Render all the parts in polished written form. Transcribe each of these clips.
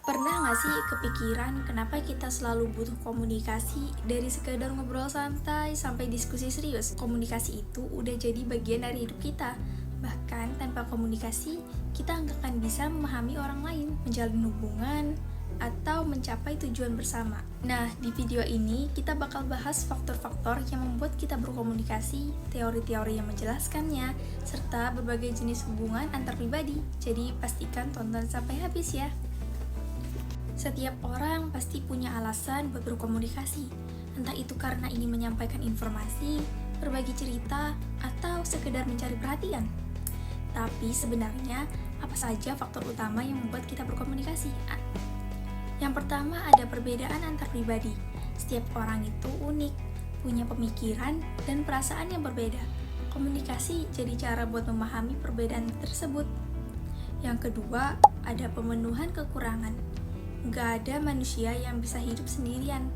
Pernah nggak sih kepikiran kenapa kita selalu butuh komunikasi dari sekedar ngobrol santai sampai diskusi serius? Komunikasi itu udah jadi bagian dari hidup kita. Bahkan tanpa komunikasi, kita nggak akan bisa memahami orang lain, menjalin hubungan, atau mencapai tujuan bersama. Nah, di video ini kita bakal bahas faktor-faktor yang membuat kita berkomunikasi, teori-teori yang menjelaskannya, serta berbagai jenis hubungan antar pribadi. Jadi pastikan tonton sampai habis ya. Setiap orang pasti punya alasan buat berkomunikasi, entah itu karena ingin menyampaikan informasi, berbagi cerita, atau sekedar mencari perhatian. Tapi sebenarnya, apa saja faktor utama yang membuat kita berkomunikasi? Yang pertama ada perbedaan antar pribadi. Setiap orang itu unik, punya pemikiran dan perasaan yang berbeda. Komunikasi jadi cara buat memahami perbedaan tersebut. Yang kedua, ada pemenuhan kekurangan. Gak ada manusia yang bisa hidup sendirian.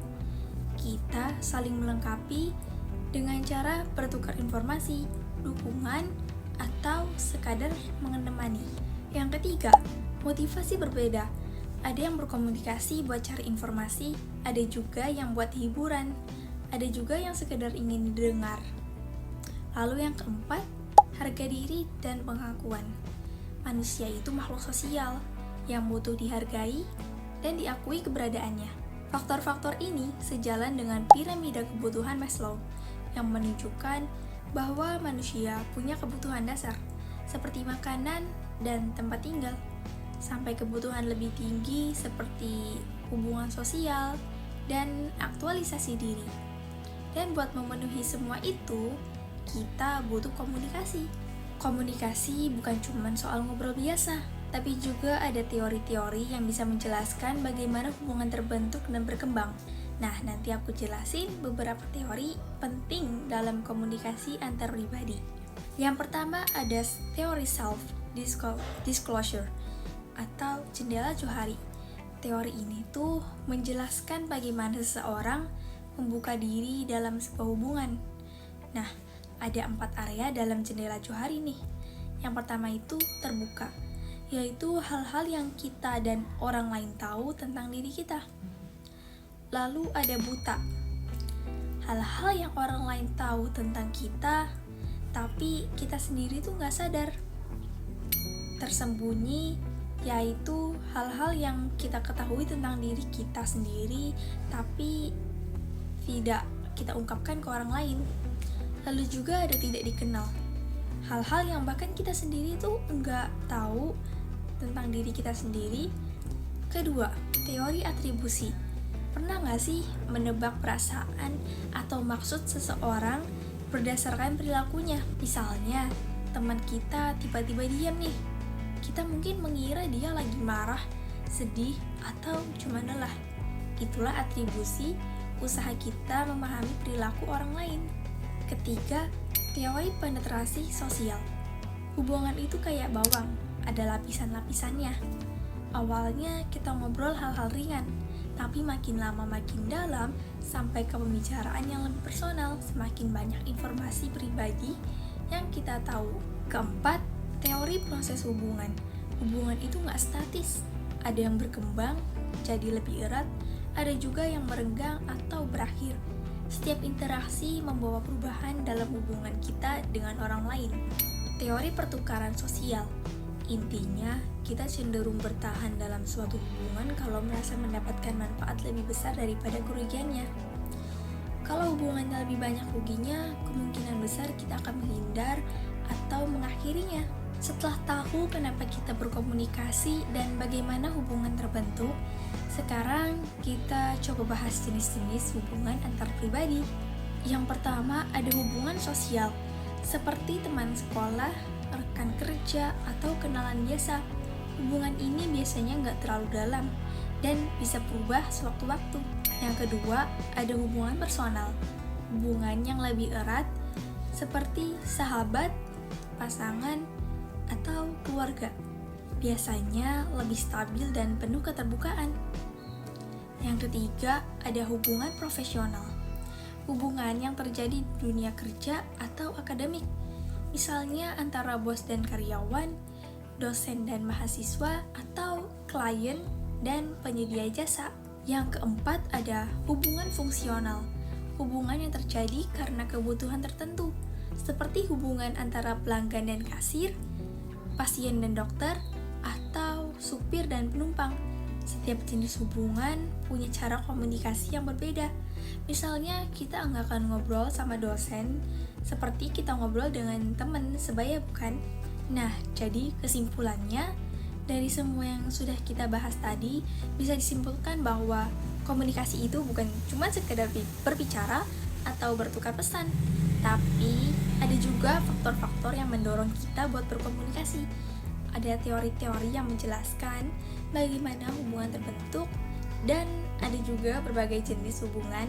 Kita saling melengkapi dengan cara bertukar informasi, dukungan, atau sekadar menemani. Yang ketiga, motivasi berbeda. Ada yang berkomunikasi buat cari informasi, ada juga yang buat hiburan, ada juga yang sekedar ingin didengar. Lalu yang keempat, harga diri dan pengakuan. Manusia itu makhluk sosial yang butuh dihargai dan diakui keberadaannya. Faktor-faktor ini sejalan dengan piramida kebutuhan Maslow yang menunjukkan bahwa manusia punya kebutuhan dasar seperti makanan dan tempat tinggal, sampai kebutuhan lebih tinggi seperti hubungan sosial dan aktualisasi diri. Dan buat memenuhi semua itu, kita butuh komunikasi. Komunikasi bukan cuma soal ngobrol biasa, tapi juga ada teori-teori yang bisa menjelaskan bagaimana hubungan terbentuk dan berkembang. Nah, nanti aku jelasin beberapa teori penting dalam komunikasi antar pribadi. Yang pertama ada teori self-disclosure atau jendela Johari. Teori ini tuh menjelaskan bagaimana seseorang membuka diri dalam sebuah hubungan. Nah, ada 4 area dalam jendela Johari nih. Yang pertama itu terbuka, yaitu hal-hal yang kita dan orang lain tahu tentang diri kita. Lalu ada buta, hal-hal yang orang lain tahu tentang kita, tapi kita sendiri tuh gak sadar. Tersembunyi, yaitu hal-hal yang kita ketahui tentang diri kita sendiri, tapi tidak kita ungkapkan ke orang lain. Lalu juga ada tidak dikenal, hal-hal yang bahkan kita sendiri tuh nggak tahu tentang diri kita sendiri. Kedua, teori atribusi. Pernah nggak sih menebak perasaan atau maksud seseorang berdasarkan perilakunya? Misalnya, teman kita tiba-tiba diam nih. Kita mungkin mengira dia lagi marah, sedih, atau cuma lelah. Itulah atribusi usaha kita memahami perilaku orang lain. Ketiga, teori penetrasi sosial. Hubungan itu kayak bawang, ada lapisan-lapisannya. Awalnya kita ngobrol hal-hal ringan, tapi makin lama makin dalam sampai ke pembicaraan yang lebih personal, semakin banyak informasi pribadi yang kita tahu. Keempat, teori proses hubungan. Hubungan itu nggak statis, ada yang berkembang, jadi lebih erat, ada juga yang merenggang atau berakhir. Setiap interaksi membawa perubahan dalam hubungan kita dengan orang lain. Teori pertukaran sosial. Intinya, kita cenderung bertahan dalam suatu hubungan kalau merasa mendapatkan manfaat lebih besar daripada kerugiannya. Kalau hubungannya lebih banyak ruginya, kemungkinan besar kita akan menghindar atau mengakhirinya. Setelah tahu kenapa kita berkomunikasi dan bagaimana hubungan terbentuk, sekarang kita coba bahas jenis-jenis hubungan antar pribadi. Yang pertama ada hubungan sosial, seperti teman sekolah, rekan kerja, atau kenalan biasa. Hubungan ini biasanya nggak terlalu dalam dan bisa berubah sewaktu-waktu. Yang kedua ada hubungan personal, hubungan yang lebih erat seperti sahabat, pasangan, atau keluarga. Biasanya lebih stabil dan penuh keterbukaan. Yang ketiga, ada hubungan profesional. Hubungan yang terjadi di dunia kerja atau akademik. Misalnya antara bos dan karyawan, dosen dan mahasiswa, atau klien dan penyedia jasa. Yang keempat ada hubungan fungsional. Hubungan yang terjadi karena kebutuhan tertentu, seperti hubungan antara pelanggan dan kasir, pasien dan dokter, atau supir dan penumpang. Setiap jenis hubungan punya cara komunikasi yang berbeda. Misalnya kita nggak akan ngobrol sama dosen seperti kita ngobrol dengan teman sebaya, bukan? Nah, jadi kesimpulannya dari semua yang sudah kita bahas tadi, bisa disimpulkan bahwa komunikasi itu bukan cuma sekedar berbicara atau bertukar pesan, tapi ada juga faktor-faktor yang mendorong kita buat berkomunikasi. Ada teori-teori yang menjelaskan bagaimana hubungan terbentuk, dan ada juga berbagai jenis hubungan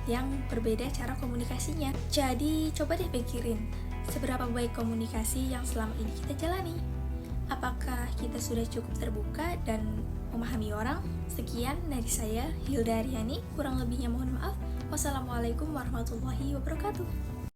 yang berbeda cara komunikasinya. Jadi coba deh pikirin, seberapa baik komunikasi yang selama ini kita jalani. Apakah kita sudah cukup terbuka dan memahami orang? Sekian dari saya, Hilda Aryani. Kurang lebihnya mohon maaf. Wassalamualaikum warahmatullahi wabarakatuh.